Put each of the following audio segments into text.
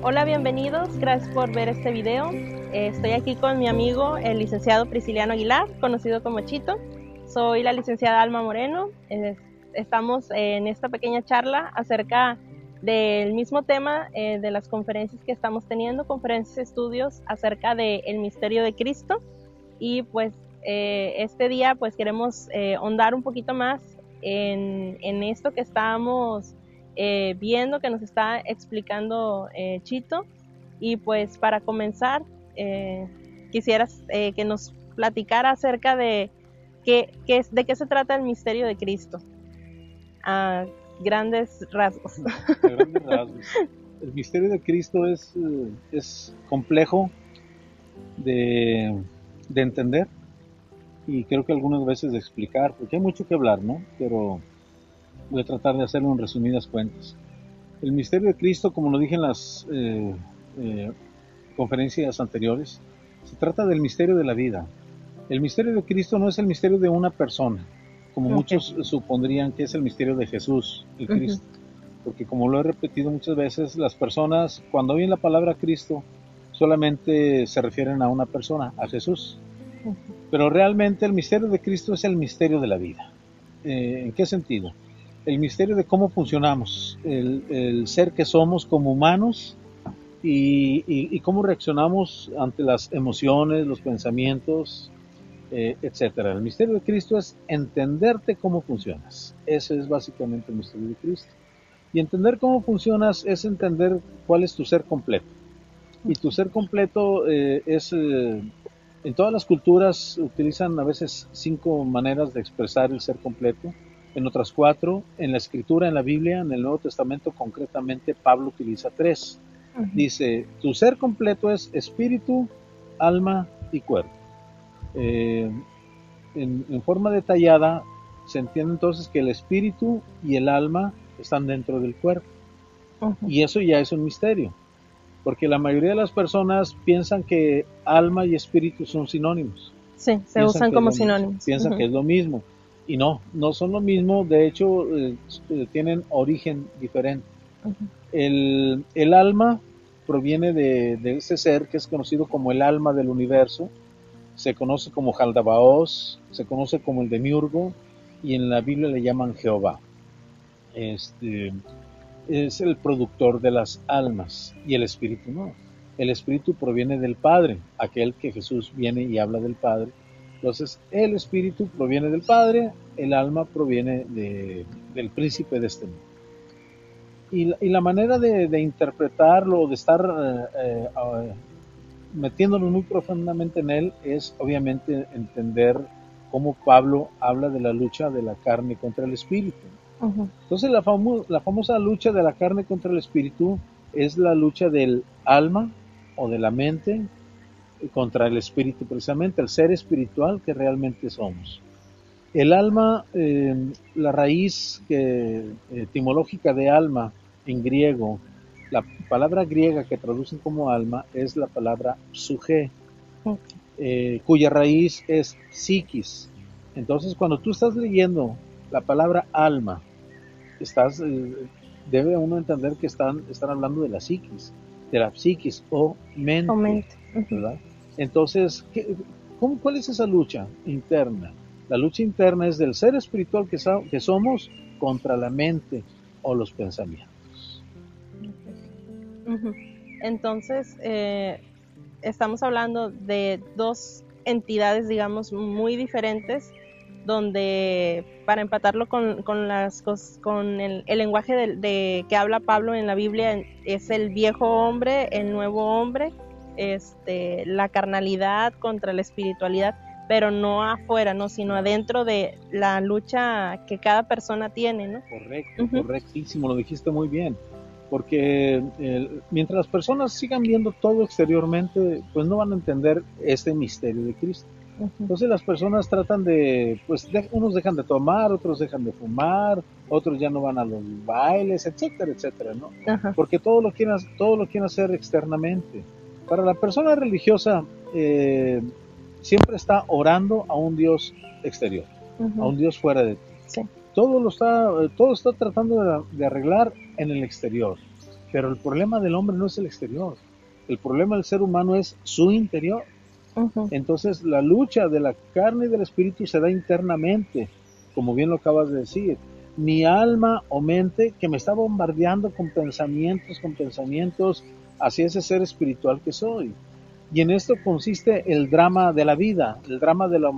Hola, bienvenidos, gracias por ver este video. Estoy aquí con mi amigo, el licenciado Prisciliano Aguilar, conocido como Chito. Soy la licenciada Alma Moreno. Estamos en esta pequeña charla acerca del mismo tema de las conferencias que estamos teniendo, conferencias, estudios acerca del misterio de Cristo. Y pues este día pues queremos ahondar un poquito más en esto que estamos viendo, que nos está explicando Chito. Y pues para comenzar, quisieras que nos platicara acerca de de qué se trata el misterio de Cristo, a grandes rasgos. A grandes rasgos. El misterio de Cristo es complejo de entender y creo que algunas veces de explicar, porque hay mucho que hablar, ¿no? Pero voy a tratar de hacerlo en resumidas cuentas. El misterio de Cristo, como lo dije en las conferencias anteriores, se trata del misterio de la vida. El misterio de Cristo no es el misterio de una persona, como muchos supondrían que es el misterio de Jesús, el Cristo. Porque como lo he repetido muchas veces, las personas cuando oyen la palabra Cristo solamente se refieren a una persona, a Jesús. Pero realmente el misterio de Cristo es el misterio de la vida. ¿En qué sentido? El misterio de cómo funcionamos, el ser que somos como humanos y cómo reaccionamos ante las emociones, los pensamientos, etcétera. El misterio de Cristo es entenderte cómo funcionas. Ese es básicamente el misterio de Cristo. Y entender cómo funcionas es entender cuál es tu ser completo. Y tu ser completo en todas las culturas utilizan a veces 5 maneras de expresar el ser completo, en otras 4, en la escritura, en la Biblia, en el Nuevo Testamento concretamente, Pablo utiliza 3. Dice, tu ser completo es espíritu, alma y cuerpo. En forma detallada se entiende entonces que el espíritu y el alma están dentro del cuerpo. Y eso ya es un misterio, porque la mayoría de las personas piensan que alma y espíritu son sinónimos. Sí, se usan como sinónimos. Piensan que es lo mismo. Y no son lo mismo, de hecho tienen origen diferente. El alma proviene de ese ser que es conocido como el alma del universo, se conoce como Jaldabaoth, se conoce como el Demiurgo, y en la Biblia le llaman Jehová. Es el productor de las almas, y el espíritu no. El espíritu proviene del Padre, aquel que Jesús viene y habla del Padre. Entonces, el espíritu proviene del Padre, el alma proviene del príncipe de este mundo. Y la manera de interpretarlo, de estar metiéndonos muy profundamente en él, es obviamente entender cómo Pablo habla de la lucha de la carne contra el espíritu. Entonces la famosa lucha de la carne contra el espíritu es la lucha del alma o de la mente contra el espíritu, precisamente el ser espiritual que realmente somos. El alma, la raíz etimológica de alma en griego, la palabra griega que traducen como alma es la palabra psuche, cuya raíz es psiquis. Entonces cuando tú estás leyendo la palabra alma, debe uno entender que están hablando de la psiquis o mente. ¿Verdad? Entonces, ¿cuál es esa lucha interna? La lucha interna es del ser espiritual que somos contra la mente o los pensamientos. Entonces, estamos hablando de dos entidades, digamos, muy diferentes, donde para empatarlo con el lenguaje que habla Pablo en la Biblia, es el viejo hombre, el nuevo hombre, la carnalidad contra la espiritualidad, pero no afuera, ¿no? Sino adentro de la lucha que cada persona tiene, ¿no? Correcto, correctísimo, lo dijiste muy bien. Porque mientras las personas sigan viendo todo exteriormente, pues no van a entender este misterio de Cristo. Entonces las personas tratan unos dejan de tomar, otros dejan de fumar, otros ya no van a los bailes, etcétera, etcétera, ¿no? Porque todo lo quieren hacer externamente. Para la persona religiosa siempre está orando a un Dios exterior, a un Dios fuera de ti. Sí. Todo está tratando de arreglar en el exterior. Pero el problema del hombre no es el exterior. El problema del ser humano es su interior. Entonces la lucha de la carne y del espíritu se da internamente, como bien lo acabas de decir. Mi alma o mente que me está bombardeando con pensamientos hacia ese ser espiritual que soy. Y en esto consiste el drama de la vida, el drama de la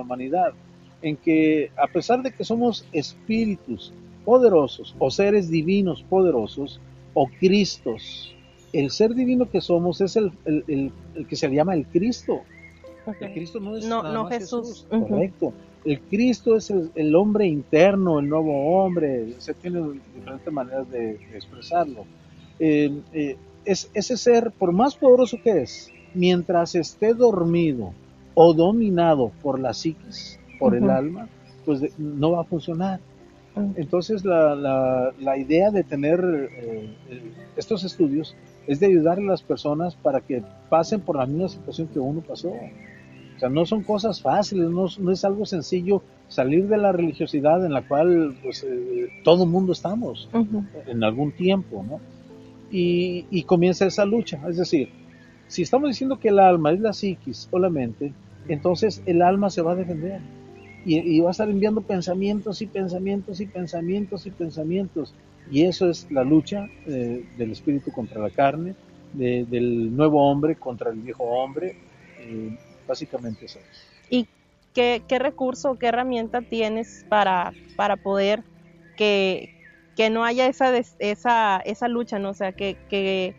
humanidad, en que a pesar de que somos espíritus poderosos o seres divinos poderosos o Cristos, el ser divino que somos es el que se llama el Cristo. Okay. El Cristo no es no, nada no más Jesús. Jesús, correcto. El Cristo es el hombre interno, el nuevo hombre. Se tiene diferentes maneras de expresarlo. Es ese ser, por más poderoso que es, mientras esté dormido o dominado por la psiquis, por el alma, pues no va a funcionar. Entonces la idea de tener estos estudios es de ayudar a las personas para que pasen por la misma situación que uno pasó. O sea, no son cosas fáciles, no es algo sencillo salir de la religiosidad en la cual pues, todo el mundo estamos en algún tiempo, ¿no? Y comienza esa lucha. Es decir, si estamos diciendo que el alma es la psiquis o la mente, entonces el alma se va a defender. Y va a estar enviando pensamientos y pensamientos y pensamientos y pensamientos. Y eso es la lucha del espíritu contra la carne, del nuevo hombre contra el viejo hombre. Básicamente eso es. ¿Y qué recurso, qué herramienta tienes para poder que no haya esa lucha, ¿no? O sea, que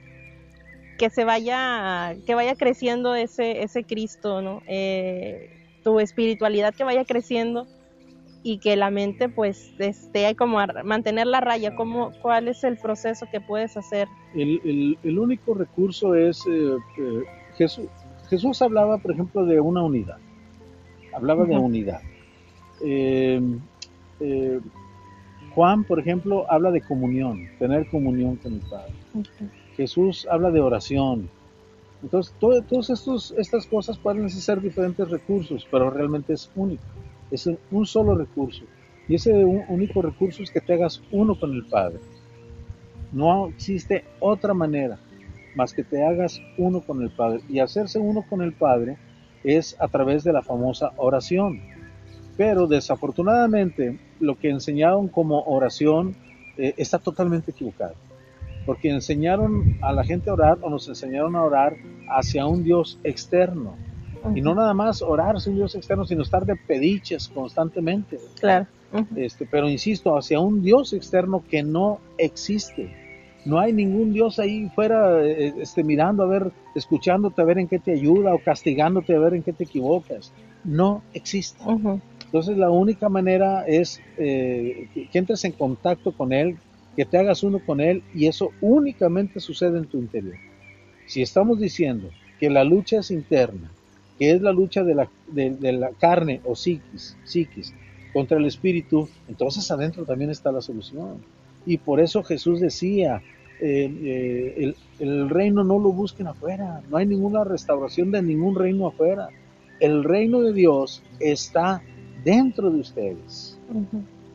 vaya creciendo ese Cristo, ¿no? Tu espiritualidad que vaya creciendo y que la mente pues esté como a mantener la raya. ¿Cuál es el proceso que puedes hacer? El único recurso es Jesús hablaba, por ejemplo, de una unidad. Hablaba de unidad. Juan, por ejemplo, habla de comunión, tener comunión con el Padre. Jesús habla de oración. Entonces, todas estas cosas pueden ser diferentes recursos, pero realmente es único. Es un solo recurso. Y ese único recurso es que te hagas uno con el Padre. No existe otra manera más que te hagas uno con el Padre. Y hacerse uno con el Padre es a través de la famosa oración. Pero desafortunadamente lo que enseñaron como oración está totalmente equivocado. Porque enseñaron a la gente a orar o nos enseñaron a orar hacia un Dios externo. Y no nada más orar hacia un Dios externo, sino estar de pediches constantemente. Claro. Pero insisto, hacia un Dios externo que no existe. No hay ningún Dios ahí fuera mirando a ver, escuchándote a ver en qué te ayuda o castigándote a ver en qué te equivocas. No existe. Entonces la única manera es que entres en contacto con Él, que te hagas uno con Él, y eso únicamente sucede en tu interior. Si estamos diciendo que la lucha es interna, que es la lucha de la carne o psiquis contra el espíritu, entonces adentro también está la solución. Y por eso Jesús decía, el reino no lo busquen afuera, no hay ninguna restauración de ningún reino afuera. El reino de Dios está dentro de ustedes.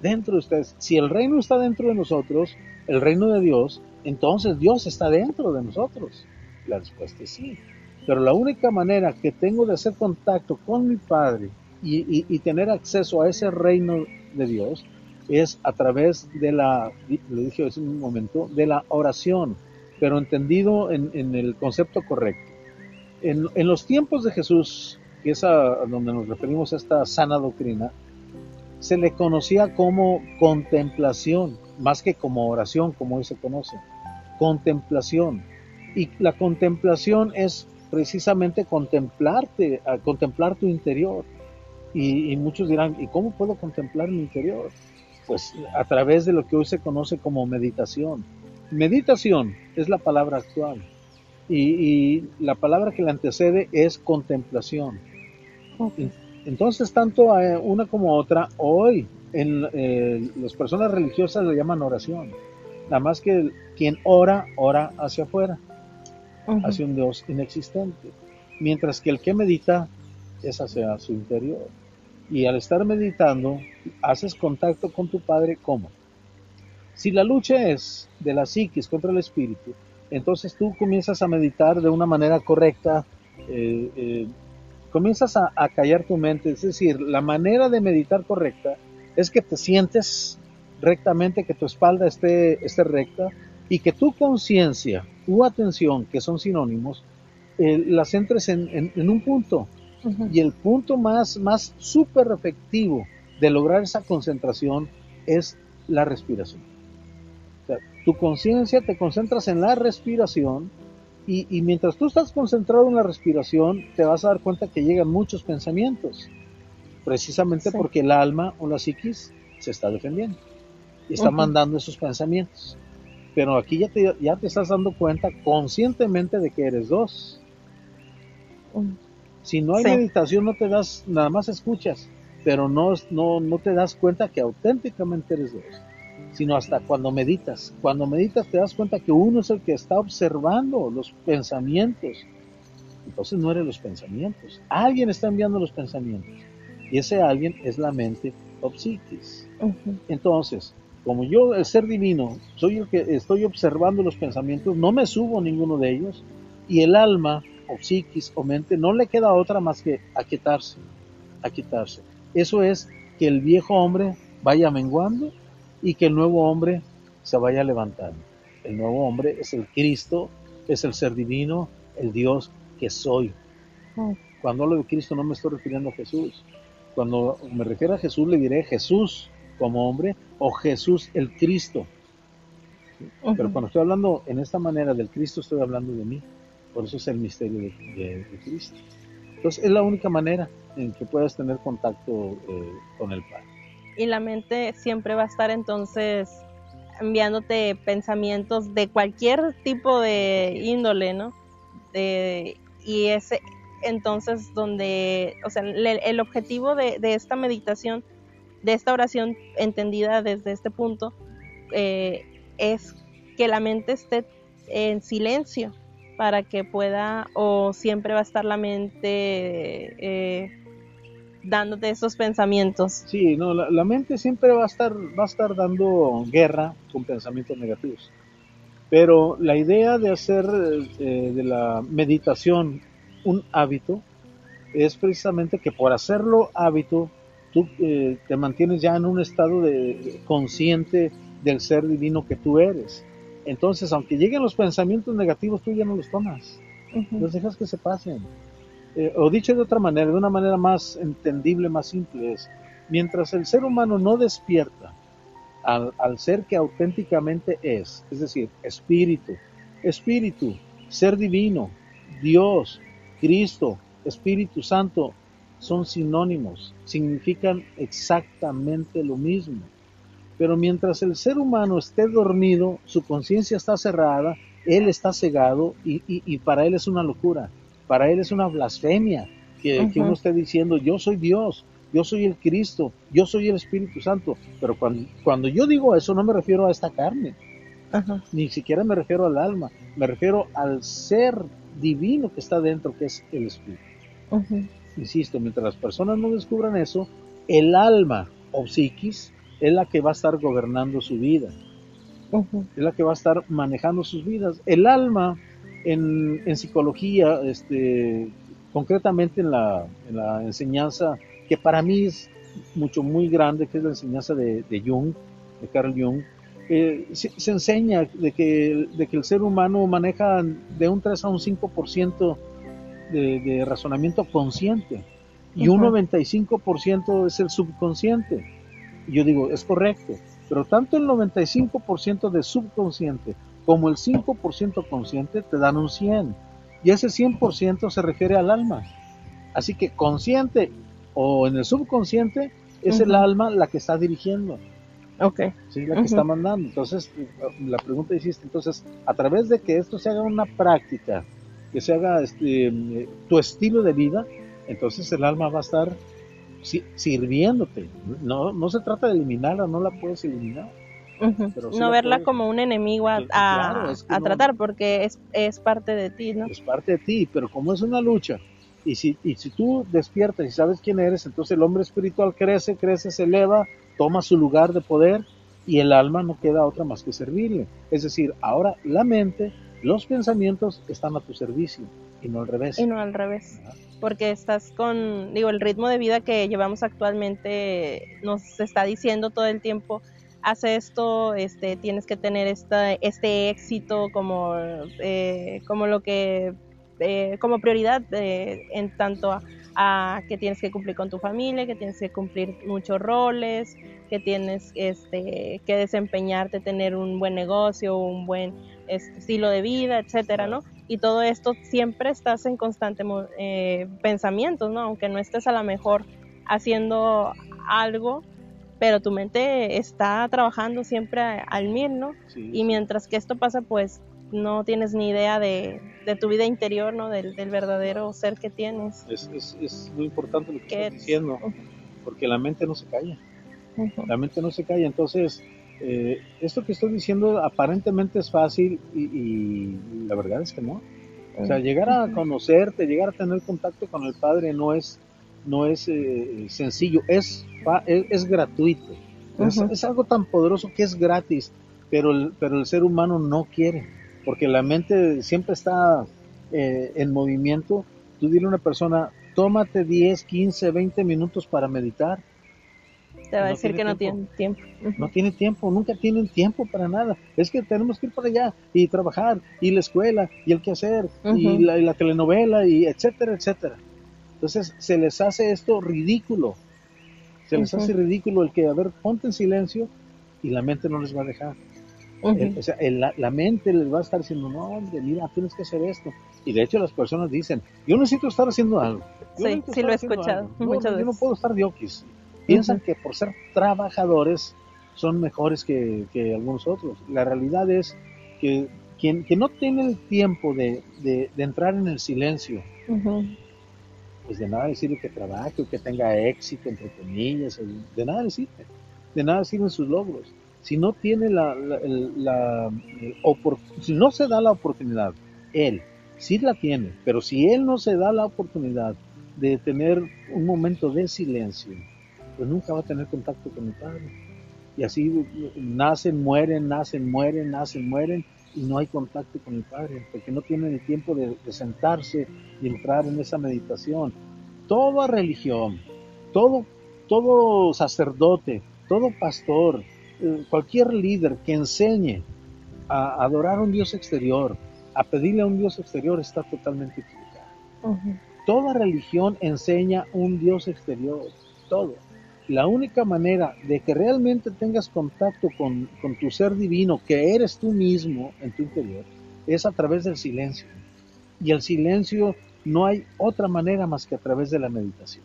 Dentro de ustedes. Si el reino está dentro de nosotros, el reino de Dios, entonces Dios está dentro de nosotros. La respuesta es sí. Pero la única manera que tengo de hacer contacto con mi Padre y tener acceso a ese reino de Dios es a través de lo dije hace un momento, de la oración, pero entendido en el concepto correcto. En los tiempos de Jesús, que es a donde nos referimos a esta sana doctrina, se le conocía como contemplación, más que como oración, como hoy se conoce. Contemplación. Y la contemplación es precisamente contemplarte, contemplar tu interior. Y muchos dirán, ¿y cómo puedo contemplar mi interior? Pues a través de lo que hoy se conoce como meditación. Meditación es la palabra actual. Y la palabra que la antecede es contemplación. Entonces, tanto una como otra, hoy las personas religiosas le llaman oración. Nada más que quien ora hacia afuera, hacia un Dios inexistente. Mientras que el que medita es hacia su interior. Y al estar meditando, haces contacto con tu Padre, ¿cómo? Si la lucha es de la psiquis contra el espíritu, entonces tú comienzas a meditar de una manera correcta, comienzas a callar tu mente. Es decir, la manera de meditar correcta es que te sientes rectamente, que tu espalda esté recta y que tu conciencia, tu atención, que son sinónimos, las entres en un punto. Y el punto más súper efectivo de lograr esa concentración es la respiración. O sea, tu conciencia te concentras en la respiración y mientras tú estás concentrado en la respiración te vas a dar cuenta que llegan muchos pensamientos, precisamente porque el alma o la psiquis se está defendiendo y está mandando esos pensamientos. Pero aquí ya te estás dando cuenta conscientemente de que eres dos. Si no hay meditación, no te das, nada más escuchas, pero no te das cuenta que auténticamente eres dos, sino hasta cuando meditas. Cuando meditas te das cuenta que uno es el que está observando los pensamientos. Entonces no eres los pensamientos. Alguien está enviando los pensamientos. Y ese alguien es la mente o psiquis. Entonces, como yo, el ser divino, soy el que estoy observando los pensamientos, no me subo a ninguno de ellos, y el alma o psiquis o mente no le queda otra más que aquietarse. Eso es que el viejo hombre vaya menguando y que el nuevo hombre se vaya levantando. El nuevo hombre es el Cristo, es el ser divino, el Dios que soy. Cuando hablo de Cristo no me estoy refiriendo a Jesús. Cuando me refiero a Jesús le diré Jesús como hombre o Jesús el Cristo. Pero cuando estoy hablando en esta manera del Cristo estoy hablando de mí. Por eso es el misterio de Cristo. Entonces es la única manera en que puedas tener contacto con el Padre. Y la mente siempre va a estar entonces enviándote pensamientos de cualquier tipo de índole, ¿no? Y ese entonces donde, o sea, el objetivo de esta meditación, de esta oración entendida desde este punto, es que la mente esté en silencio para que pueda, o siempre va a estar la mente dándote esos pensamientos. Sí, no, la mente siempre va a estar dando guerra con pensamientos negativos. Pero la idea de hacer de la meditación un hábito es precisamente que por hacerlo hábito tú te mantienes ya en un estado de consciente del ser divino que tú eres. Entonces, aunque lleguen los pensamientos negativos, tú ya no los tomas. Los dejas que se pasen. O dicho de otra manera, de una manera más entendible, más simple, es mientras el ser humano no despierta al ser que auténticamente es decir, espíritu, ser divino, Dios, Cristo, Espíritu Santo, son sinónimos, significan exactamente lo mismo. Pero mientras el ser humano esté dormido, su conciencia está cerrada, él está cegado y para él es una locura, para él es una blasfemia que uno esté diciendo yo soy Dios, yo soy el Cristo, yo soy el Espíritu Santo. Pero cuando yo digo eso no me refiero a esta carne, ni siquiera me refiero al alma, me refiero al ser divino que está dentro, que es el Espíritu. Insisto, mientras las personas no descubran eso, el alma o psiquis es la que va a estar gobernando su vida, es la que va a estar manejando sus vidas. El alma en psicología, concretamente en la enseñanza que para mí es muy grande, que es la enseñanza de Jung, de Carl Jung, se enseña de que el ser humano maneja de un 3 a un 5% de razonamiento consciente y un 95% es el subconsciente. Y yo digo, es correcto, pero tanto el 95% de subconsciente como el 5% consciente te dan un 100, y ese 100% se refiere al alma. Así que consciente o en el subconsciente es el alma la que está dirigiendo. Sí, la que está mandando. Entonces, la pregunta hiciste, entonces, a través de que esto se haga una práctica, que se haga tu estilo de vida, entonces el alma va a estar sirviéndote. No se trata de eliminarla, no la puedes eliminar. Pero sí no verla como un enemigo a tratar, porque es parte de ti, ¿no? Es parte de ti, pero como es una lucha, y si tú despiertas y sabes quién eres, entonces el hombre espiritual crece, se eleva, toma su lugar de poder, y el alma no queda otra más que servirle. Es decir, ahora la mente, los pensamientos están a tu servicio y no al revés. Y no al revés. Ajá. Porque estás con, digo, el ritmo de vida que llevamos actualmente nos está diciendo todo el tiempo, haz esto, tienes que tener este éxito como lo que, como prioridad en tanto a que tienes que cumplir con tu familia, que tienes que cumplir muchos roles, que tienes que desempeñarte, tener un buen negocio, un buen estilo de vida, etcétera, ¿no? Y todo esto siempre estás en constante pensamientos, ¿no? Aunque no estés a lo mejor haciendo algo, pero tu mente está trabajando siempre al mil, ¿no? Sí, y mientras que esto pasa, pues no tienes ni idea de tu vida interior, ¿no? Del verdadero ser que tienes. Es muy importante lo que estás eres. diciendo, porque la mente no se calla. La mente no se calla. Entonces, esto que estoy diciendo aparentemente es fácil y la verdad es que no. O sea, llegar a conocerte, llegar a tener contacto con el Padre no es sencillo, es gratuito. Es algo tan poderoso que es gratis, pero el ser humano no quiere, porque la mente siempre está en movimiento. Tú dile a una persona, tómate 10, 15, 20 minutos para meditar. Te va a decir que no tiene tiempo. No tiene tiempo, nunca tienen tiempo para nada. Es que tenemos que ir por allá y trabajar, y la escuela, y el quehacer, y la telenovela, y etcétera, etcétera. Entonces se les hace esto ridículo. Se les hace ridículo el que, a ver, ponte en silencio, y la mente no les va a dejar. O sea, la mente les va a estar diciendo, no, hombre, mira, tienes que hacer esto. Y de hecho las personas dicen, yo necesito estar haciendo algo. Sí, lo he escuchado muchas veces. Yo no puedo estar de oquis. Piensan que por ser trabajadores son mejores que algunos otros. La realidad es que quien no tiene el tiempo de entrar en el silencio, pues de nada le sirve que trabaje o que tenga éxito, entre comillas, de nada le sirve. De nada sirven sus logros. Si no tiene si no se da la oportunidad, él sí la tiene, pero si él no se da la oportunidad de tener un momento de silencio, pues nunca va a tener contacto con el Padre. Y así nacen, mueren, y no hay contacto con el Padre, porque no tienen el tiempo de sentarse y entrar en esa meditación. Toda religión, todo sacerdote, todo pastor, cualquier líder que enseñe a adorar a un Dios exterior, a pedirle a un Dios exterior, está totalmente equivocado. Toda religión enseña un Dios exterior, todo. La única manera de que realmente tengas contacto con tu ser divino, que eres tú mismo en tu interior, es a través del silencio. Y el silencio no hay otra manera más que a través de la meditación.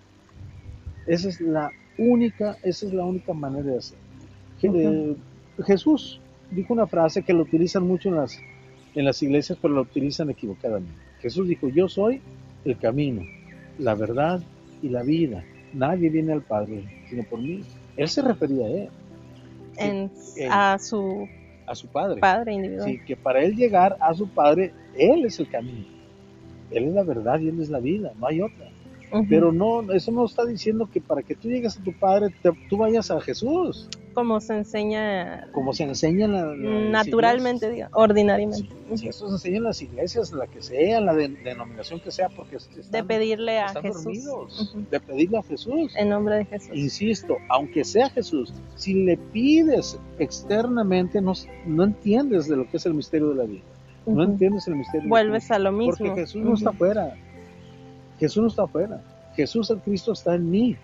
Esa es la única manera de hacer. Jesús dijo una frase que lo utilizan mucho en las iglesias, pero lo utilizan equivocadamente. Jesús dijo, yo soy el camino, la verdad y la vida. Nadie viene al Padre sino por mí. Él se refería a él. A su padre individual. Sí, que para él llegar a su Padre, él es el camino. Él es la verdad y él es la vida, no hay otra. Pero no, eso no está diciendo que para que tú llegues a tu Padre, tú vayas a Jesús. Como se enseña. Naturalmente, diga, ordinariamente. Sí, eso se enseña en las iglesias, la que sea, la denominación que sea, porque de pedirle a Jesús. Dormidos, de pedirle a Jesús. En nombre de Jesús. Insisto, aunque sea Jesús, si le pides externamente, no entiendes de lo que es el misterio de la vida. No entiendes el misterio. Vuelves a lo mismo. Porque Jesús no está afuera. Jesús no está afuera. Jesús, el Cristo, está en mí.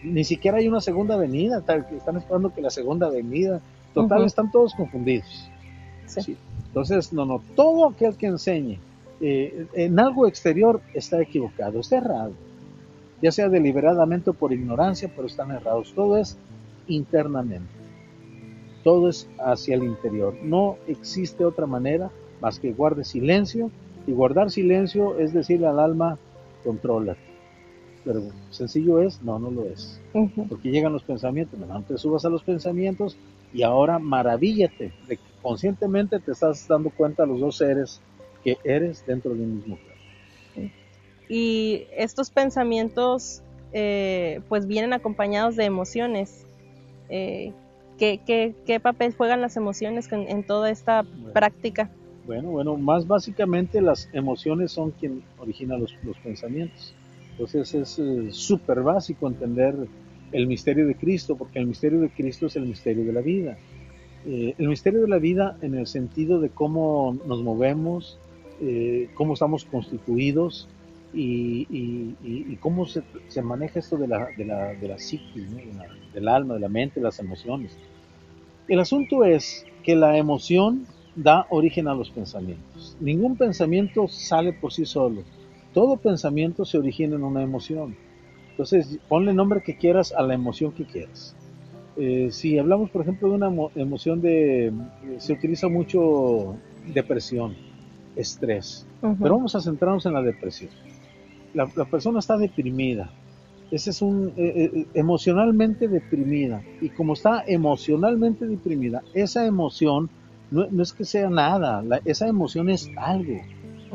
Ni siquiera hay una segunda venida. Están esperando que la segunda venida. Total, están todos confundidos. Sí. Entonces, no. Todo aquel que enseñe en algo exterior está equivocado, está errado. Ya sea deliberadamente o por ignorancia, pero están errados. Todo es internamente. Todo es hacia el interior. No existe otra manera más que guarde silencio. Y guardar silencio es decirle al alma, controla. Pero sencillo es, no lo es. Porque llegan los pensamientos, no te subas a los pensamientos y ahora maravíllate de que conscientemente te estás dando cuenta de los dos seres que eres dentro de un mismo cuerpo. Y estos pensamientos pues vienen acompañados de emociones. ¿Qué papel juegan las emociones en toda esta práctica? Bueno, más básicamente las emociones son quien origina los pensamientos. Entonces es súper básico entender el misterio de Cristo, porque el misterio de Cristo es el misterio de la vida. El misterio de la vida en el sentido de cómo nos movemos, cómo estamos constituidos y cómo se maneja esto de la psiquis, ¿no? Del alma, de la mente, de las emociones. El asunto es que la emoción da origen a los pensamientos. Ningún pensamiento sale por sí solo. Todo pensamiento se origina en una emoción. Entonces, ponle el nombre que quieras a la emoción que quieras. Si hablamos, por ejemplo, de una emoción se utiliza mucho depresión, estrés, pero vamos a centrarnos en la depresión. La persona está deprimida, ese es emocionalmente deprimida, y como está emocionalmente deprimida, esa emoción no es que sea nada, esa emoción es algo,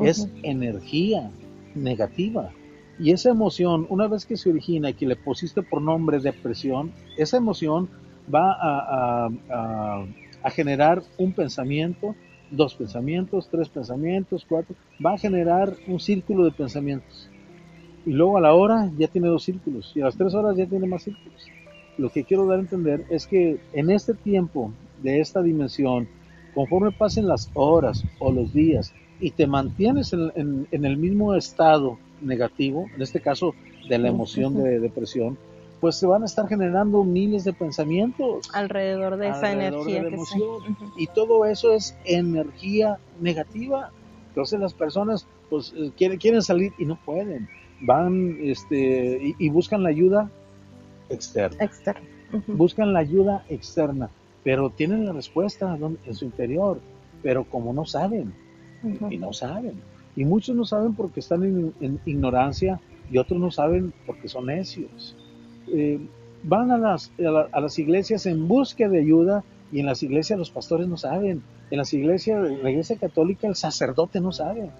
es energía negativa. Y esa emoción, una vez que se origina y que le pusiste por nombre depresión, esa emoción va a generar un pensamiento, dos pensamientos, tres pensamientos, cuatro, va a generar un círculo de pensamientos. Y luego a la hora ya tiene 2 círculos, y a las 3 horas ya tiene más círculos. Lo que quiero dar a entender es que en este tiempo de esta dimensión, conforme pasen las horas o los días y te mantienes en el mismo estado negativo, en este caso de la emoción de depresión, pues se van a estar generando miles de pensamientos alrededor de esa energía de la emoción, y todo eso es energía negativa. Entonces las personas pues quieren salir y no pueden, van y buscan la ayuda externa. Buscan la ayuda externa, pero tienen la respuesta en su interior, pero como no saben, y no saben, y muchos no saben porque están en ignorancia, y otros no saben porque son necios. Van a las iglesias en busca de ayuda, y en las iglesias los pastores no saben, en la iglesia católica el sacerdote no sabe.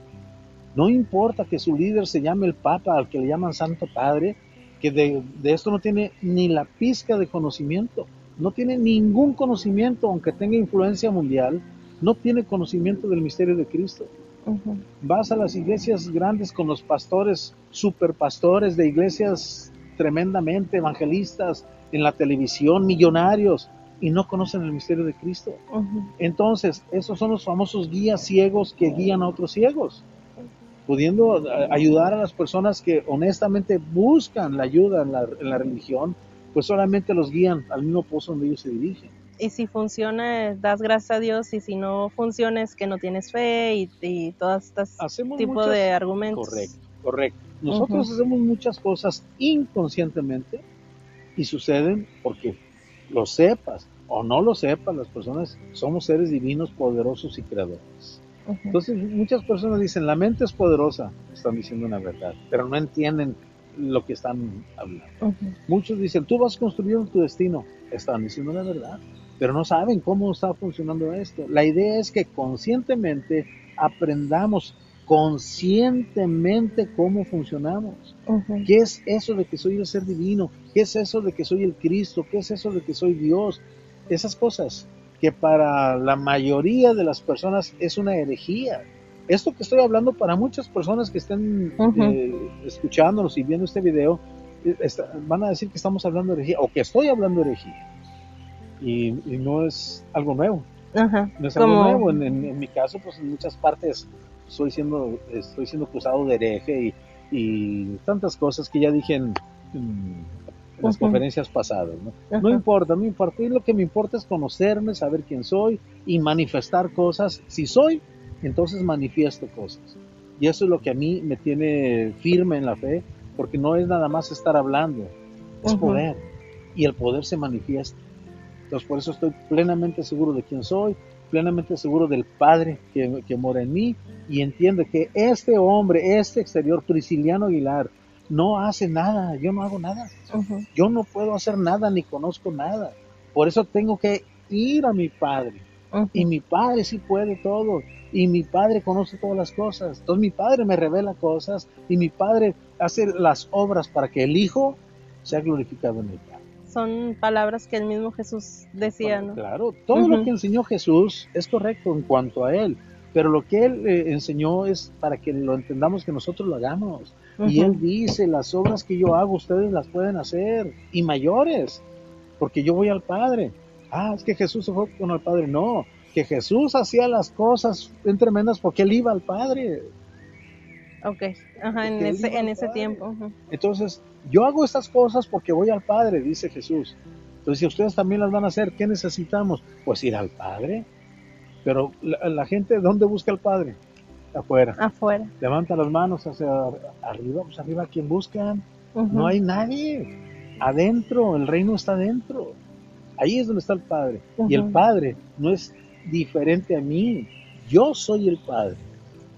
No importa que su líder se llame el Papa, al que le llaman Santo Padre, que de esto no tiene ni la pizca de conocimiento, no tiene ningún conocimiento, aunque tenga influencia mundial, no tiene conocimiento del misterio de Cristo. Vas a las iglesias grandes con los pastores, superpastores de iglesias tremendamente evangelistas, en la televisión, millonarios, y no conocen el misterio de Cristo. Entonces, esos son los famosos guías ciegos que guían a otros ciegos, pudiendo ayudar a las personas que honestamente buscan la ayuda en la religión, pues solamente los guían al mismo pozo donde ellos se dirigen. Y si funciona, das gracias a Dios, y si no funciona es que no tienes fe, y todas estas tipos de argumentos. Correcto. Nosotros hacemos muchas cosas inconscientemente y suceden porque lo sepas o no lo sepas, las personas somos seres divinos, poderosos y creadores. Entonces muchas personas dicen, la mente es poderosa, están diciendo una verdad, pero no entienden lo que están hablando. Muchos dicen, tú vas construyendo tu destino, están diciendo la verdad, pero no saben cómo está funcionando esto. La idea es que conscientemente aprendamos conscientemente cómo funcionamos. ¿Qué es eso de que soy el ser divino? ¿Qué es eso de que soy el Cristo? ¿Qué es eso de que soy Dios? Esas cosas que para la mayoría de las personas es una herejía. Esto que estoy hablando, para muchas personas que estén escuchándonos y viendo este video, van a decir que estamos hablando de herejía, o que estoy hablando de herejía. Y no es algo nuevo. No es algo nuevo. En mi caso, pues en muchas partes estoy siendo acusado de hereje y tantas cosas que ya dije en las conferencias pasadas, ¿no? No importa. Y lo que me importa es conocerme, saber quién soy y manifestar cosas. Si soy, entonces manifiesto cosas. Y eso es lo que a mí me tiene firme en la fe, porque no es nada más estar hablando, es poder. Y el poder se manifiesta. Entonces por eso estoy plenamente seguro de quién soy, plenamente seguro del Padre que mora en mí, y entiendo que este hombre, este exterior, Prisciliano Aguilar, no hace nada, yo no hago nada. Yo no puedo hacer nada ni conozco nada. Por eso tengo que ir a mi Padre. Y mi Padre sí puede todo. Y mi Padre conoce todas las cosas. Entonces mi Padre me revela cosas y mi Padre hace las obras para que el Hijo sea glorificado en el Padre. son palabras que el mismo Jesús decía, ¿no? Claro, todo lo que enseñó Jesús es correcto en cuanto a Él, pero lo que Él enseñó es para que lo entendamos, que nosotros lo hagamos. Y Él dice, las obras que yo hago, ustedes las pueden hacer, y mayores, porque yo voy al Padre. Es que Jesús se fue con el Padre. No, que Jesús hacía las cosas en tremendas porque Él iba al Padre. Ok, en ese tiempo. Entonces, yo hago estas cosas porque voy al Padre, dice Jesús. Entonces, si ustedes también las van a hacer, ¿qué necesitamos? Pues ir al Padre. Pero la gente, ¿dónde busca al Padre? Afuera. Afuera. Levanta las manos hacia arriba, pues arriba, ¿quién buscan? No hay nadie. Adentro, el reino está adentro. Ahí es donde está el Padre. Y el Padre no es diferente a mí. Yo soy el Padre.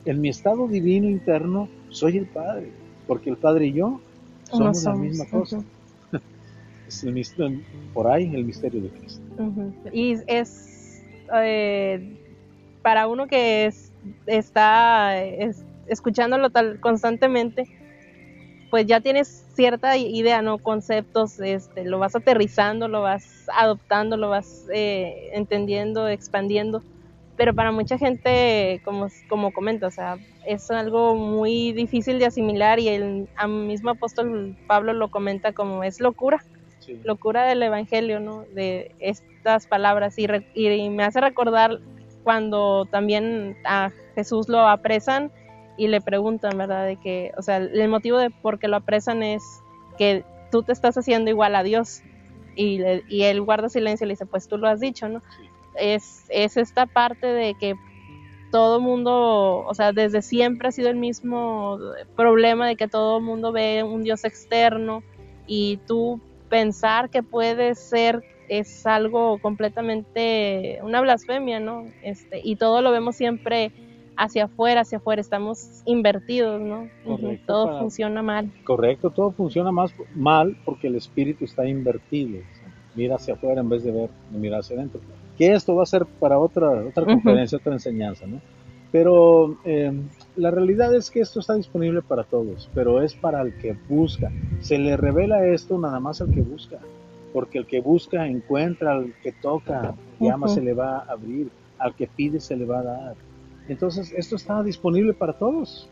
En mi estado divino interno, soy el Padre. Porque el Padre y yo somos la misma cosa. Es por ahí el misterio de Cristo. Y es para uno que está escuchándolo constantemente, pues ya tienes cierta idea, ¿no? Conceptos, lo vas aterrizando, lo vas adoptando, lo vas entendiendo, expandiendo. Pero para mucha gente, como comenta, o sea, es algo muy difícil de asimilar, y el mismo apóstol Pablo lo comenta como es locura. Sí. Locura del evangelio, ¿no? De estas palabras, y me hace recordar cuando también a Jesús lo apresan y le preguntan, ¿verdad? De que, o sea, el motivo de por qué lo apresan es que tú te estás haciendo igual a Dios, y él guarda silencio y le dice, pues tú lo has dicho, ¿no? Sí. Es esta parte de que todo mundo, o sea, desde siempre ha sido el mismo problema de que todo mundo ve un Dios externo, y tú pensar que puede ser es algo completamente una blasfemia, ¿no? Y todo lo vemos siempre hacia afuera, estamos invertidos, ¿no? Correcto, todo funciona mal. Correcto, todo funciona mal porque el espíritu está invertido. Mira hacia afuera en vez de mirar hacia adentro. Que esto va a ser para otra conferencia, otra enseñanza, ¿no? Pero la realidad es que esto está disponible para todos, pero es para el que busca. Se le revela esto nada más al que busca, porque el que busca encuentra, al que toca, llama, se le va a abrir, al que pide se le va a dar. Entonces esto está disponible para todos,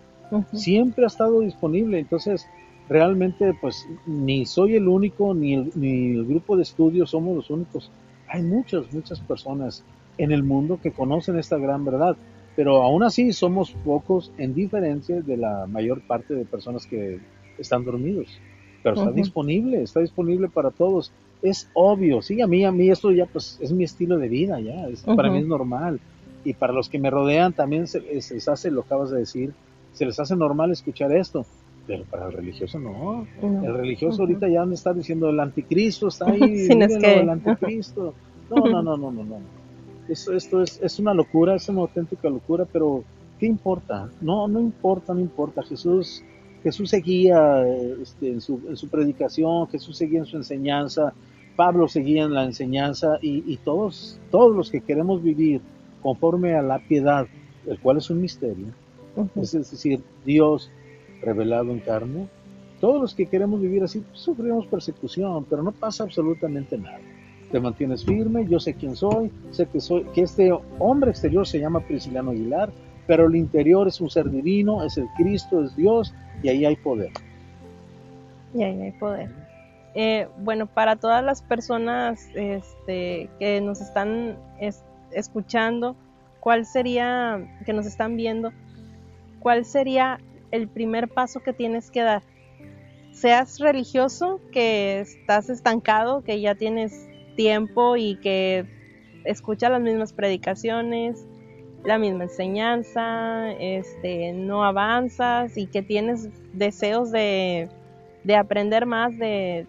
siempre ha estado disponible. Entonces realmente pues ni soy el único, ni el grupo de estudio somos los únicos. Hay muchas personas en el mundo que conocen esta gran verdad, pero aún así somos pocos en diferencia de la mayor parte de personas que están dormidos. Pero está disponible para todos. Es obvio, sí, a mí esto ya pues es mi estilo de vida, ya, para mí es normal. Y para los que me rodean también se les hace, lo acabas de decir, se les hace normal escuchar esto. Pero para el religioso no. El religioso ahorita ya me está diciendo el anticristo está ahí, el anticristo. No. Esto es una locura, es una auténtica locura, pero ¿qué importa? No importa. Jesús seguía en su predicación, Jesús seguía en su enseñanza, Pablo seguía en la enseñanza, y todos los que queremos vivir conforme a la piedad, el cual es un misterio, es decir, Dios revelado en carne, todos los que queremos vivir así sufrimos persecución, pero no pasa absolutamente nada. Te mantienes firme, yo sé quién soy, sé que este hombre exterior se llama Prisciliano Aguilar, pero el interior es un ser divino, es el Cristo, es Dios, y ahí hay poder. Bueno, para todas las personas que nos están escuchando, que nos están viendo, ¿cuál sería el primer paso que tienes que dar? Seas religioso, que estás estancado, que ya tienes tiempo y que escuchas las mismas predicaciones, la misma enseñanza, no avanzas, y que tienes deseos de aprender más, de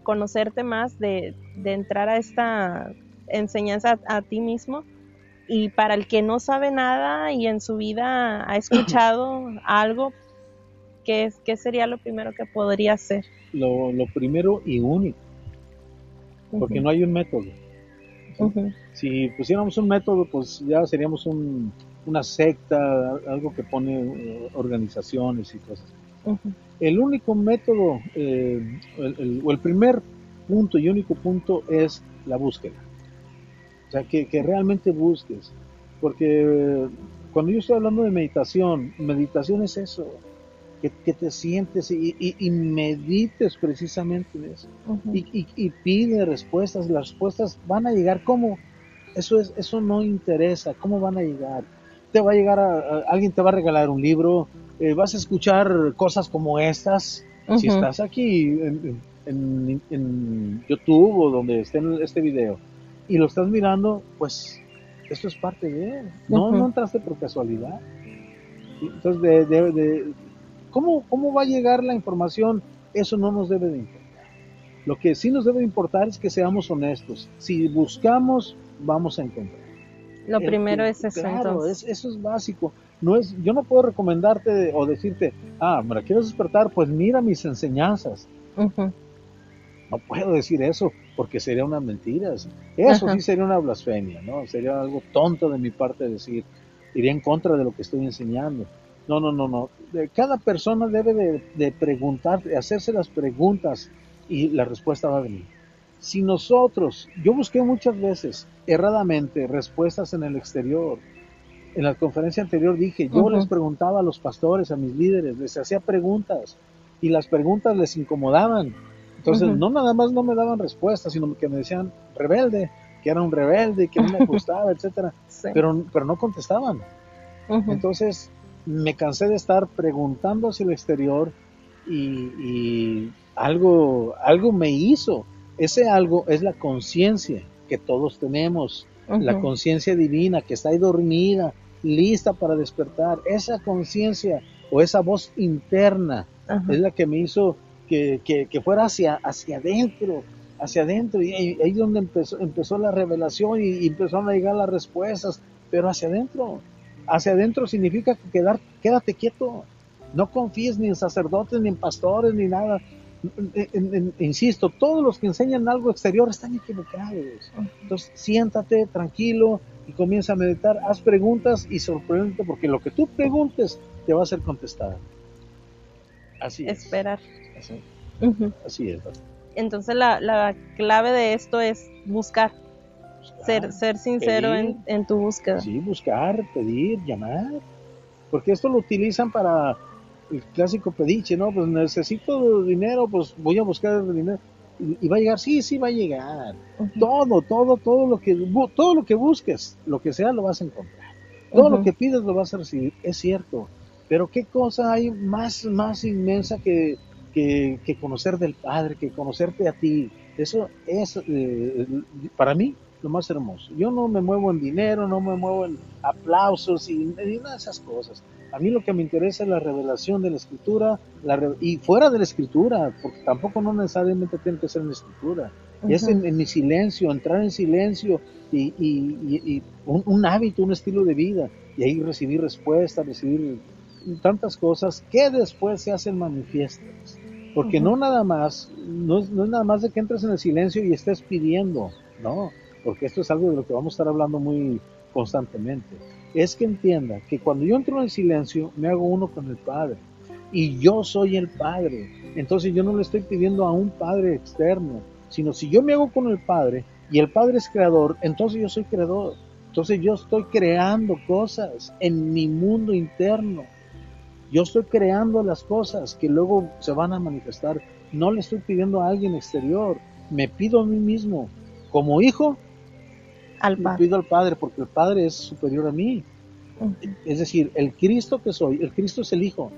conocerte más, de entrar a esta enseñanza a ti mismo. Y para el que no sabe nada y en su vida ha escuchado algo, ¿qué sería lo primero que podría hacer? Lo primero y único, porque no hay un método. Si pusiéramos un método, pues ya seríamos una secta, algo que pone organizaciones y cosas. El único método, o el primer punto y único punto es la búsqueda. O sea, que realmente busques. Porque cuando yo estoy hablando de meditación, meditación es eso, que te sientes y medites precisamente en eso. Y pide respuestas, las respuestas van a llegar. ¿Cómo? Eso no interesa, ¿cómo van a llegar? Te va a llegar alguien te va a regalar un libro, vas a escuchar cosas como estas, si estás aquí en YouTube o donde esté este video y lo estás mirando, pues esto es parte de él, no entraste por casualidad. Entonces, ¿cómo va a llegar la información? Eso no nos debe de importar. Lo que sí nos debe importar es que seamos honestos. Si buscamos, vamos a encontrar. Lo primero es eso, claro, entonces. Eso es básico. Yo no puedo recomendarte o decirte, me la quieres despertar, pues mira mis enseñanzas. No puedo decir eso porque sería una mentira. Eso sí sería una blasfemia, ¿no? Sería algo tonto de mi parte decir, iría en contra de lo que estoy enseñando. No. Cada persona debe de preguntar, de hacerse las preguntas y la respuesta va a venir. Si yo busqué muchas veces, erradamente, respuestas en el exterior. En la conferencia anterior dije, yo les preguntaba a los pastores, a mis líderes, les hacía preguntas y las preguntas les incomodaban. Entonces, no nada más no me daban respuestas, sino que me decían rebelde, que era un rebelde, que no me gustaba, etcétera. Sí. Pero no contestaban. Entonces, me cansé de estar preguntando hacia el exterior y algo me hizo. Ese algo es la conciencia que todos tenemos, la conciencia divina que está ahí dormida, lista para despertar. Esa conciencia o esa voz interna es la que me hizo que fuera hacia adentro, y ahí es donde empezó la revelación y empezaron a llegar las respuestas, pero hacia adentro significa que quédate quieto, no confíes ni en sacerdotes, ni en pastores, ni nada. Insisto, todos los que enseñan algo exterior están equivocados. Entonces siéntate tranquilo y comienza a meditar, haz preguntas y sorpréndete porque lo que tú preguntes te va a ser contestado. Así es. Esperar. Así es. Entonces la clave de esto es buscar. Ser sincero en tu búsqueda. Sí, buscar, pedir, llamar. Porque esto lo utilizan para el clásico pediche, ¿no? Pues necesito dinero, pues voy a buscar el dinero. Y va a llegar, sí va a llegar. Todo lo que busques, lo que sea, lo vas a encontrar. Todo lo que pides lo vas a recibir, es cierto. Pero ¿qué cosa hay más inmensa que conocer del Padre, que conocerte a ti? Eso es, para mí, lo más hermoso. Yo no me muevo en dinero, no me muevo en aplausos y nada de esas cosas. A mí lo que me interesa es la revelación de la Escritura y fuera de la Escritura, porque tampoco no necesariamente tiene que ser en la Escritura. Es en mi silencio, entrar en silencio y un hábito, un estilo de vida. Y ahí recibir respuestas, recibir tantas cosas que después se hacen manifiestas. Porque no es nada más de que entres en el silencio y estés pidiendo, no, porque esto es algo de lo que vamos a estar hablando muy constantemente. Es que entienda que cuando yo entro en el silencio me hago uno con el Padre y yo soy el Padre. Entonces yo no le estoy pidiendo a un Padre externo, sino si yo me hago con el Padre y el Padre es creador, entonces yo soy creador. Entonces yo estoy creando cosas en mi mundo interno. Yo estoy creando las cosas que luego se van a manifestar. No le estoy pidiendo a alguien exterior. Me pido a mí mismo. Como hijo, le pido al Padre, porque el Padre es superior a mí. Es decir, el Cristo que soy, el Cristo es el Hijo.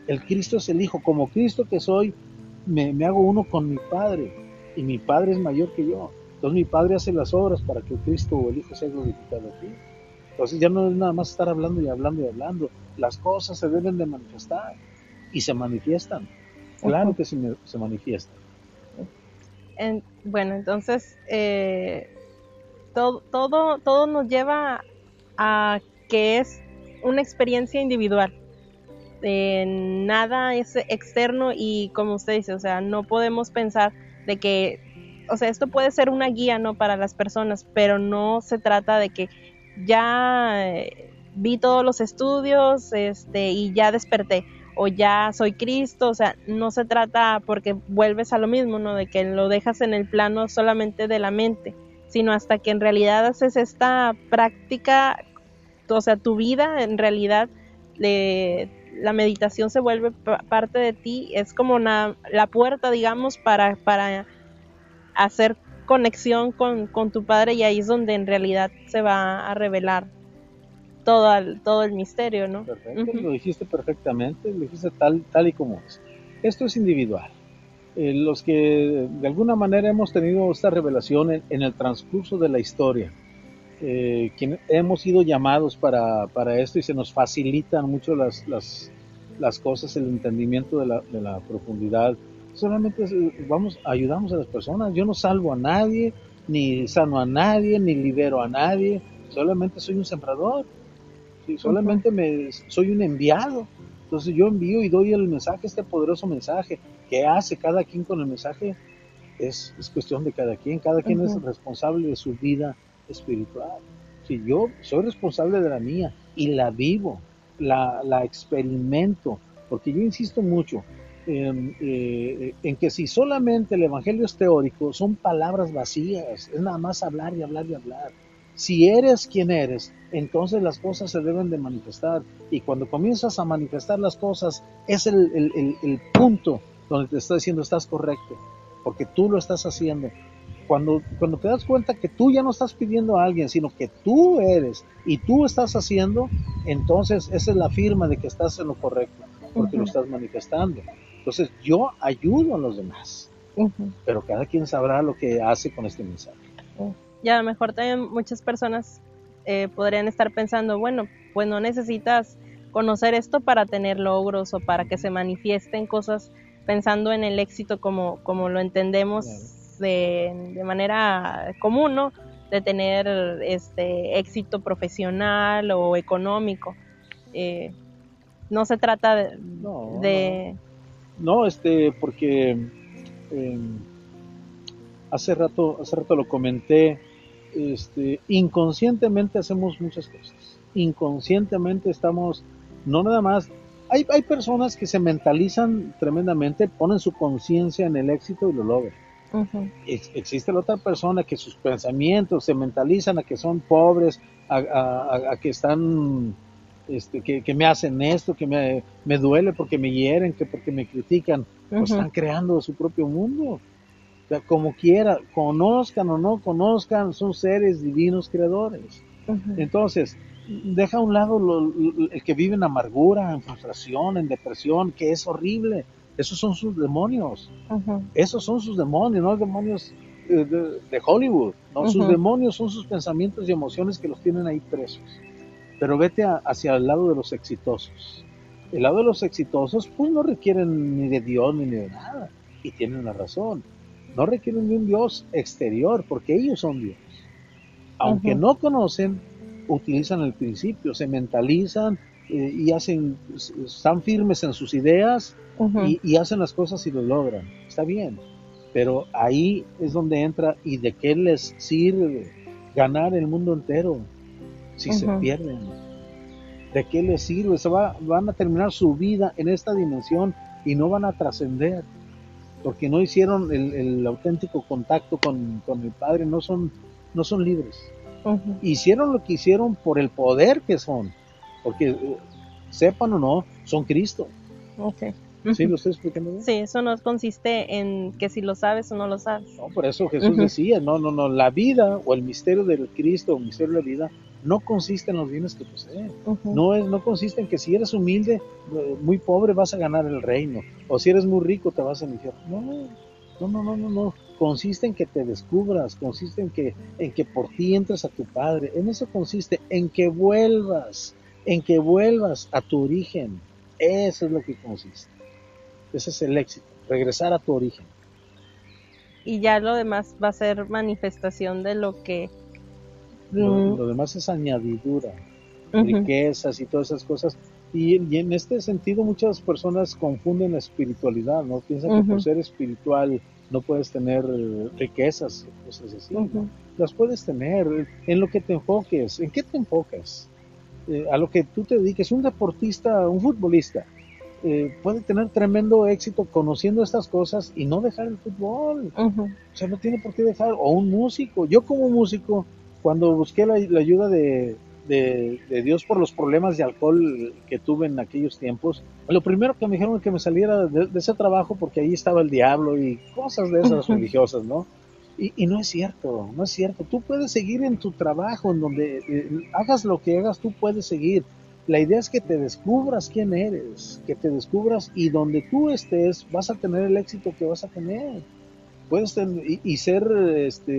El Cristo es el Hijo. Como Cristo que soy, me hago uno con mi Padre. Y mi Padre es mayor que yo. Entonces mi Padre hace las obras para que el Cristo o el Hijo sea glorificado aquí. Entonces ya no es nada más estar hablando y hablando y hablando. Las cosas se deben de manifestar y se manifiestan. Claro que se manifiestan. Bueno, entonces todo nos lleva a que es una experiencia individual. Nada es externo y como usted dice, o sea, no podemos pensar de que, o sea, esto puede ser una guía, ¿no?, para las personas, pero no se trata de que ya vi todos los estudios y ya desperté, o ya soy Cristo, o sea, no se trata porque vuelves a lo mismo, ¿no? De que lo dejas en el plano solamente de la mente, sino hasta que en realidad haces esta práctica, o sea, tu vida en realidad, la meditación se vuelve parte de ti, es como la puerta, digamos, para hacer conexión con tu Padre, y ahí es donde en realidad se va a revelar todo el misterio, ¿no? Perfecto, lo dijiste perfectamente, lo dijiste tal y como es. Esto es individual. Los que de alguna manera hemos tenido esta revelación en el transcurso de la historia, quien hemos sido llamados para esto y se nos facilitan mucho las cosas, el entendimiento de la profundidad. Solamente ayudamos a las personas. Yo no salvo a nadie, ni sano a nadie, ni libero a nadie. Solamente soy un sembrador. ¿Sí? Solamente soy un enviado. Entonces yo envío y doy el mensaje, este poderoso mensaje. ¿Qué hace cada quien con el mensaje? Es cuestión de cada quien. Cada quien es responsable de su vida espiritual. Si yo soy responsable de la mía y la vivo, la experimento, porque yo insisto mucho en que si solamente el evangelio es teórico, son palabras vacías, es nada más hablar y hablar y hablar. Si eres quien eres, entonces las cosas se deben de manifestar, y cuando comienzas a manifestar las cosas es el punto donde te está diciendo estás correcto, porque tú lo estás haciendo. Cuando te das cuenta que tú ya no estás pidiendo a alguien, sino que tú eres y tú estás haciendo, entonces esa es la firma de que estás en lo correcto, porque lo estás manifestando. Entonces yo ayudo a los demás, pero cada quien sabrá lo que hace con este mensaje. Y a lo mejor también muchas personas podrían estar pensando, bueno, pues no necesitas conocer esto para tener logros o para que se manifiesten cosas, pensando en el éxito como lo entendemos de manera común, ¿no? De tener éxito profesional o económico. No se trata de... No, porque hace rato lo comenté, inconscientemente hacemos muchas cosas. Inconscientemente estamos, no nada más, hay personas que se mentalizan tremendamente, ponen su conciencia en el éxito y lo logran. Existe la otra persona que sus pensamientos se mentalizan a que son pobres, a que están, que me hacen esto, que me duele porque me hieren, que porque me critican, pues están creando su propio mundo. O sea, como quiera, conozcan o no conozcan, son seres divinos creadores. Entonces, deja a un lado el que vive en amargura, en frustración, en depresión, que es horrible. Esos son sus demonios. Esos son sus demonios, no demonios de Hollywood. No, sus demonios son sus pensamientos y emociones que los tienen ahí presos. Pero vete hacia el lado de los exitosos. El lado de los exitosos, pues no requieren ni de Dios ni de nada. Y tienen la razón. No requieren de un Dios exterior, porque ellos son Dios. Aunque no conocen, utilizan el principio, se mentalizan y están firmes en sus ideas y hacen las cosas y lo logran. Está bien, pero ahí es donde entra, y de qué les sirve ganar el mundo entero si se pierden. ¿De qué les sirve? Van a terminar su vida en esta dimensión y no van a trascender, porque no hicieron el auténtico contacto con el Padre, no son libres. Hicieron lo que hicieron por el poder que son, porque sepan o no, son Cristo. ¿Sí lo estoy explicando bien? Sí, eso no consiste en que si lo sabes o no lo sabes. No, por eso Jesús decía, no, la vida o el misterio del Cristo, o el misterio de la vida, no consiste en los bienes que posee. No consiste en que si eres humilde, muy pobre, vas a ganar el reino, o si eres muy rico te vas a infierno. No. Consiste en que te descubras, consiste en que por ti entres a tu Padre. En eso consiste, en que vuelvas a tu origen. Eso es lo que consiste. Ese es el éxito, regresar a tu origen. Y ya lo demás va a ser manifestación de lo que... Lo demás es añadidura, riquezas y todas esas cosas. Y en este sentido muchas personas confunden la espiritualidad, ¿no? Piensan que por ser espiritual no puedes tener riquezas, cosas así. Las puedes tener en lo que te enfoques. ¿En qué te enfocas? A lo que tú te dediques. Un deportista, un futbolista, puede tener tremendo éxito conociendo estas cosas y no dejar el fútbol. Ujú. O sea, no tiene por qué dejar. O un músico. Yo como músico, cuando busqué la ayuda de Dios por los problemas de alcohol que tuve en aquellos tiempos, lo primero que me dijeron es que me saliera de ese trabajo porque ahí estaba el diablo y cosas de esas religiosas, ¿no? Y no es cierto, no es cierto. Tú puedes seguir en tu trabajo, en donde hagas lo que hagas, tú puedes seguir. La idea es que te descubras quién eres, que te descubras y donde tú estés vas a tener el éxito que vas a tener. Puedes tener, y ser,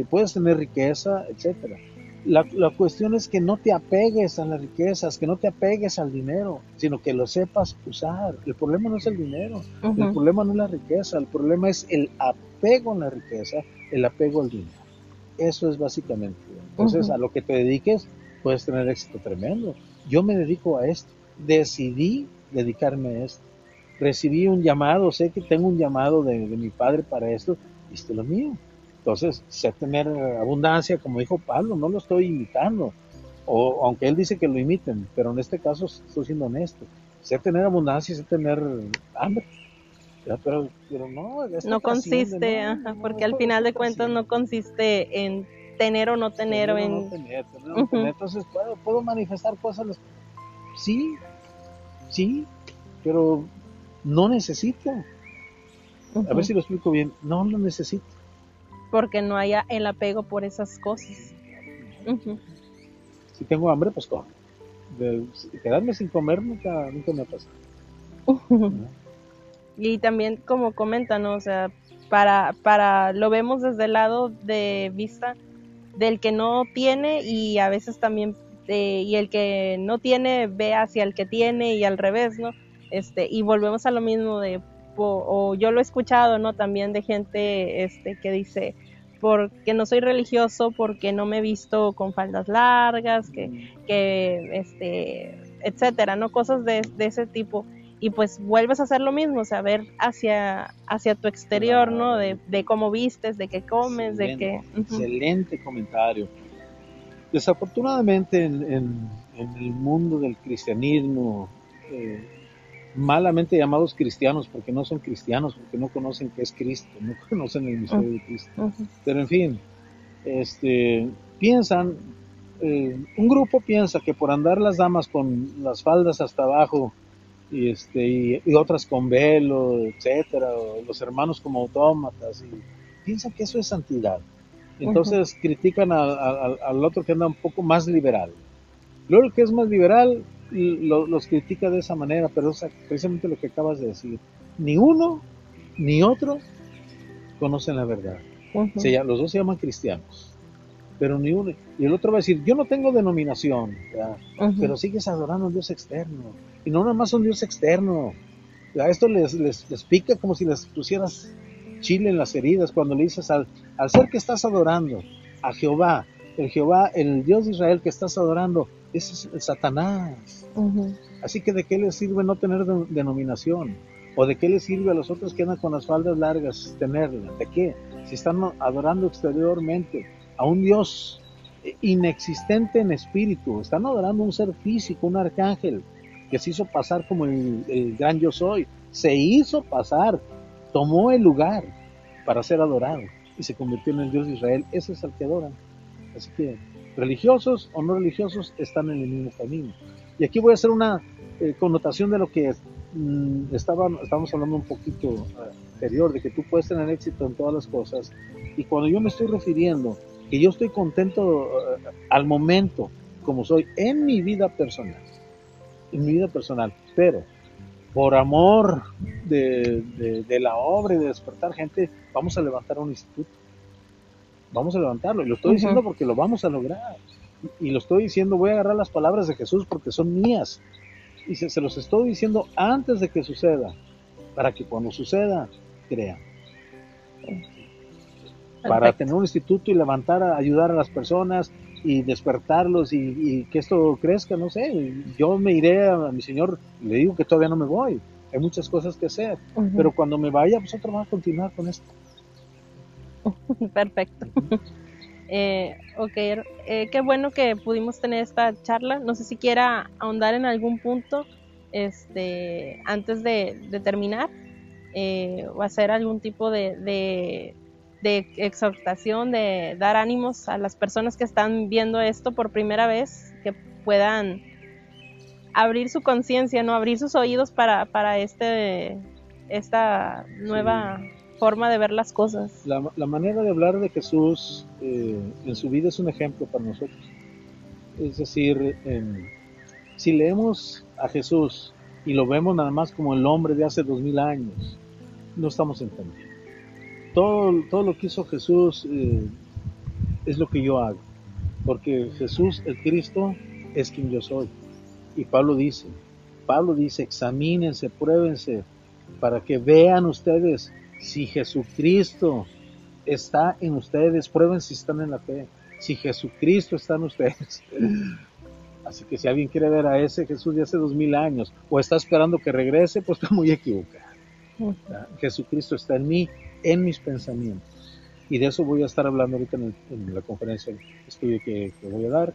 puedes tener riqueza, etcétera. La cuestión es que no te apegues a las riquezas, que no te apegues al dinero, sino que lo sepas usar. El problema no es el dinero, el Ujú. problema no es la riqueza, el problema es el apego a la riqueza, el apego al dinero. Eso es básicamente. Entonces, Ujú. a lo que te dediques, puedes tener éxito tremendo. Yo me dedico a esto, decidí dedicarme a esto. Recibí un llamado, sé que tengo un llamado de mi padre para esto, y esto es lo mío. Entonces, sé tener abundancia, como dijo Pablo, no lo estoy imitando, o aunque él dice que lo imiten, pero en este caso estoy siendo honesto. Sé tener abundancia, sé tener hambre, ya, pero no, esto No trasciende, consiste, no, ajá, no, no, porque al final esto de cuentas trasciende. no consiste en tener o no tener o Tener o no en... tener, tener o no tener. Ujú. Entonces, ¿puedo manifestar cosas? Sí, sí, pero no necesito. A ver Ujú. si lo explico bien. No lo necesito. Porque no haya el apego por esas cosas. Ujú. Si tengo hambre, pues como. Quedarme sin comer nunca me ha pasado. ¿No? Y también como comentan, ¿no? O sea, lo vemos desde el lado de vista del que no tiene y a veces también, y el que no tiene ve hacia el que tiene y al revés, ¿no? Y volvemos a lo mismo o yo lo he escuchado, ¿no? También de gente, que dice, porque no soy religioso, porque no me he visto con faldas largas, etcétera, ¿no? Cosas de ese tipo. Y pues vuelves a hacer lo mismo, o sea, ver hacia tu exterior, ¿no? Claro, De cómo vistes, de qué comes, de excelente, qué... Ujú. excelente comentario. Desafortunadamente en el mundo del cristianismo, eh, malamente llamados cristianos, porque no son cristianos, porque no conocen qué es Cristo, no conocen el Uh, misterio de Cristo. uh-huh. Pero en fin, piensan, un grupo piensa que por andar las damas con las faldas hasta abajo y otras con velo, etcétera, o los hermanos como autómatas, y piensan que eso es santidad. Uh-huh. Entonces critican al otro que anda un poco más liberal. Luego el que es más liberal los critica de esa manera, pero es precisamente lo que acabas de decir. Ni uno ni otro conocen la verdad. Uh-huh. Los dos se llaman cristianos, pero ni uno. Y el otro va a decir, yo no tengo denominación, ¿verdad? Uh-huh. Pero sigues adorando a un Dios externo. Y no nada más un Dios externo. A esto les pica como si les pusieras chile en las heridas cuando le dices al ser que estás adorando, a Jehová, el Dios de Israel que estás adorando, ese es el Satanás. Uh-huh. Así que ¿de qué les sirve no tener denominación? ¿O de qué les sirve a los otros que andan con las faldas largas tenerla? ¿De qué? Si están adorando exteriormente a un Dios inexistente en espíritu, están adorando a un ser físico, un arcángel, que se hizo pasar como el gran yo soy, se hizo pasar, tomó el lugar para ser adorado y se convirtió en el Dios de Israel. Ese es el que adoran. Así que religiosos o no religiosos están en el mismo camino. Y aquí voy a hacer una connotación de lo que estábamos hablando un poquito anterior, de que tú puedes tener éxito en todas las cosas. Y cuando yo me estoy refiriendo que yo estoy contento al momento como soy en mi vida personal, pero por amor de la obra y de despertar gente, vamos a levantar un instituto, vamos a levantarlo, y lo estoy Uh-huh. diciendo porque lo vamos a lograr, y lo estoy diciendo, voy a agarrar las palabras de Jesús porque son mías, y se los estoy diciendo antes de que suceda, para que cuando suceda, crean. Para tener Perfecto. un instituto y levantar, ayudar a las personas y despertarlos y que esto crezca, no sé, yo me iré a mi Señor, le digo que todavía no me voy, hay muchas cosas que hacer, Uh-huh. pero cuando me vaya, pues otro va a continuar con esto. Perfecto. Ok, qué bueno que pudimos tener esta charla. No sé si quiera ahondar en algún punto antes de terminar, o hacer algún tipo de exhortación, de dar ánimos a las personas que están viendo esto por primera vez, que puedan abrir su conciencia, ¿no? Abrir sus oídos para esta nueva forma de ver las cosas. La manera de hablar de Jesús en su vida es un ejemplo para nosotros. Es decir, si leemos a Jesús y lo vemos nada más como el hombre de hace 2000 años, no estamos entendiendo. Todo lo que hizo Jesús es lo que yo hago, porque Jesús, el Cristo, es quien yo soy. Y Pablo dice, examínense, pruébense, para que vean ustedes si Jesucristo está en ustedes, prueben si están en la fe, si Jesucristo está en ustedes. Así que si alguien quiere ver a ese Jesús de hace 2000 años, o está esperando que regrese, pues está muy equivocado. Jesucristo está en mí, en mis pensamientos. Y de eso voy a estar hablando ahorita en la conferencia que voy a dar.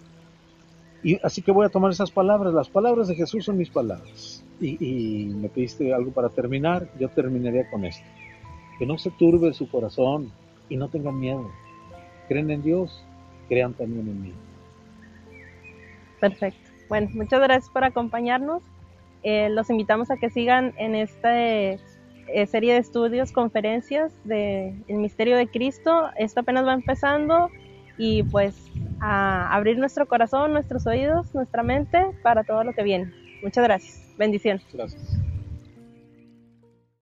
Y así que voy a tomar esas palabras. Las palabras de Jesús son mis palabras. Y me pediste algo para terminar. Yo terminaría con esto. Que no se turbe su corazón y no tengan miedo. Creen en Dios, crean también en mí. Perfecto. Bueno, muchas gracias por acompañarnos. Los invitamos a que sigan en esta serie de estudios, conferencias del Misterio de Cristo. Esto apenas va empezando y pues a abrir nuestro corazón, nuestros oídos, nuestra mente para todo lo que viene. Muchas gracias. Bendiciones. Gracias.